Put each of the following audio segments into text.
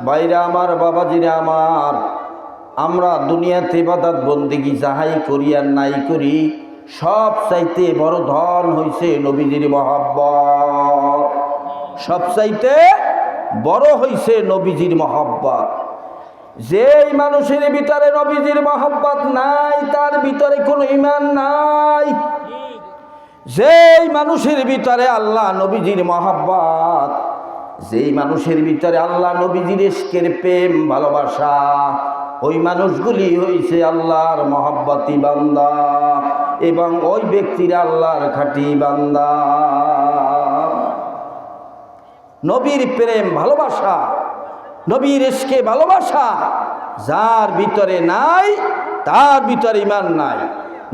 ভাইরা আমার, বাবাজিরা আমার, আমরা দুনিয়াতে ইবাদত বন্দেগী যাহাই করি আর নাই করি, সব চাইতে বড় ধন হইছে নবীজির মহব্বত। সব চাইতে বড় হইছে নবীজির মহব্বত। যেই মানুষের ভিতরে নবীজির মহব্বত নাই, তার ভিতরে কোনো ঈমান নাই। যেই মানুষের ভিতরে আল্লাহ নবীজির মহব্বত, যেই মানুষের ভিতরে আল্লাহ নবীজির ইশকের প্রেম ভালোবাসা, ওই মানুষগুলি হইছে আল্লাহর মহব্বতি বান্দা, এবং ওই ব্যক্তির আল্লাহর খাঁটি বান্দা। নবীর প্রেম ভালোবাসা, নবীর ইশকে ভালোবাসা যার ভিতরে নাই, তার ভিতরে ঈমান নাই।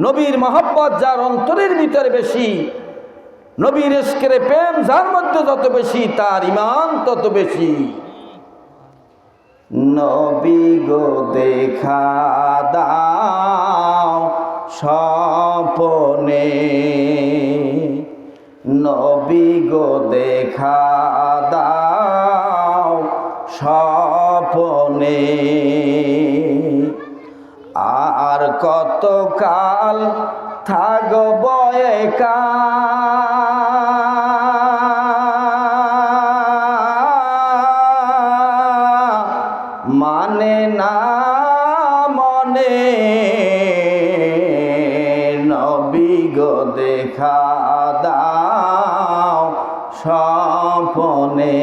নবীর মহব্বত যার অন্তরের ভিতরে বেশি, নবীর ইশকের প্রেম যার মধ্যে যত বেশি, তার ঈমান তত বেশি। নবী গো দেখা দাও স্বপ্নে, নবী গো দেখা দাও স্বপ্নে, আর কত কাল থাকব একা, মানে না মনে, নবী গো দেখা দাও স্বপ্নে।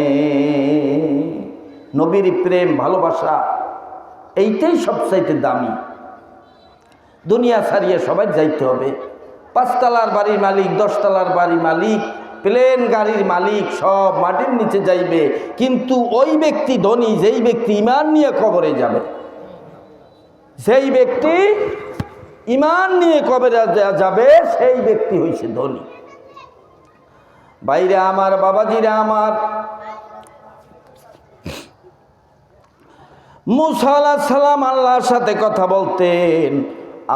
নবীর প্রেম ভালোবাসা এইটাই সবচাইতে দামি। দুনিয়া ছাড়িয়ে সবাই যাইতে হবে। 5 তলার বাড়ির মালিক, 10 তলার বাড়ির মালিক, প্লেন গাড়ির মালিক সব মাটির নিচে যাইবে, কিন্তু ওই ব্যক্তি ধনী যেই ব্যক্তি ঈমান নিয়ে কবরে যাবে। সেই ব্যক্তি ঈমান নিয়ে কবরে যাবে, সেই ব্যক্তি হইছে ধনী। ভাইরা আমার, বাবাজিরা আমার, মুসা আলাইহিস সালাম আল্লাহর সাথে কথা বলতেন।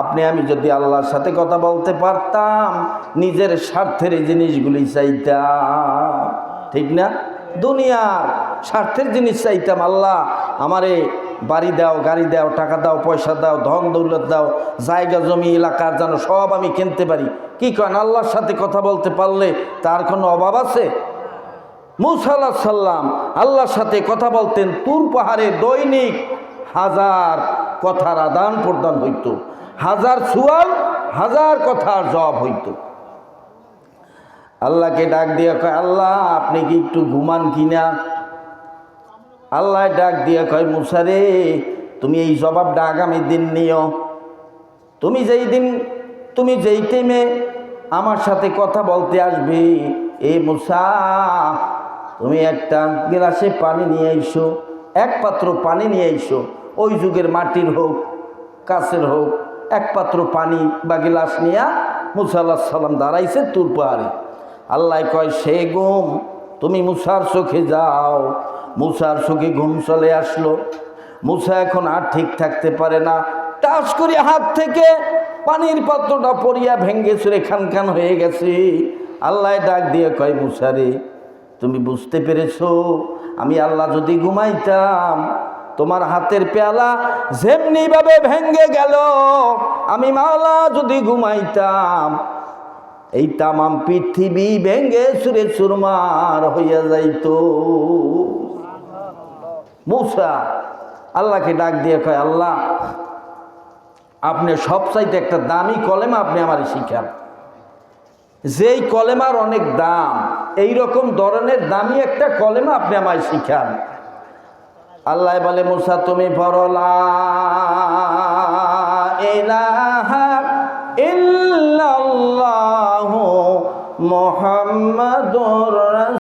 আপনি আমি যদি আল্লাহর সাথে কথা বলতে পারতাম, নিজের স্বার্থের এই জিনিসগুলি চাইতাম, ঠিক না? দুনিয়ার স্বার্থের জিনিস চাইতাম। আল্লাহ আমারে বাড়ি দাও, গাড়ি দাও, টাকা দাও, পয়সা দাও, ধন দৌলত দাও, জায়গা জমি এলাকার যেন সব আমি কিনতে পারি। কি করেন? আল্লাহর সাথে কথা বলতে পারলে তার কোনো অভাব আছে? মুসা আলাইহিস সালাম আল্লাহর সাথে কথা বলতেন। তুর পাহাড়ে দৈনিক 1000 কথার আদান প্রদান হইত, 1000 সুয়াল, 1000 কথার জবাব হইত। আল্লাহকে ডাক দিয়ে কয়, আল্লাহ আপনি কি একটু ঘুমান কিনা? আল্লাহ ডাক দিয়ে কয়, মুসা রে, তুমি এই জবাবটা আগামী দিন নিও। তুমি যেই টাইমে আমার সাথে কথা বলতে আসবে, এ মুসা, তুমি একটা গ্লাসে পানি নিয়ে আইসো, এক পাত্র পানি নিয়ে আইসো। ওই যুগের মাটির হোক, কাছের হোক, এক পাত্র পানি বা গ্লাস নিয়ে মুসা আলাইহিস সালাম দাঁড়াইছে তুর পাহাড়ে। আল্লাহ কয়, সে ঘুম, তুমি মুসার চোখে যাও। মুসার চোখে ঘুম চলে আসলো। মুসা এখন আর ঠিক থাকতে পারে না, টাস করে হাত থেকে পানির পাত্রটা পড়িয়া ভেঙ্গে চুরে খান হয়ে গেছে। আল্লাহ ডাক দিয়ে কয়, মুসা রে, তুমি বুঝতে পেরেছো? আমি আল্লাহ যদি ঘুমাইতাম, তোমার হাতের পেয়ালা যেমনি ভাবে ভেঙ্গে গেল, আমি মাওলা যদি ঘুমাইতাম, এই তামাম পৃথিবী ভেঙ্গে চুরে চুরমার হইয়া যাইত। মুসা আল্লাহকে ডাক দিয়ে কয়, আল্লাহ আপনি সবচাইতে একটা দামি কলেমা আপনি আমার শিখান। যেই কলেমার অনেক দাম, এই রকম ধরনের দামি একটা কলেমা আপনি আমায় শিখান। আল্লাহ বলে, মুসা তুমি পড়ো লা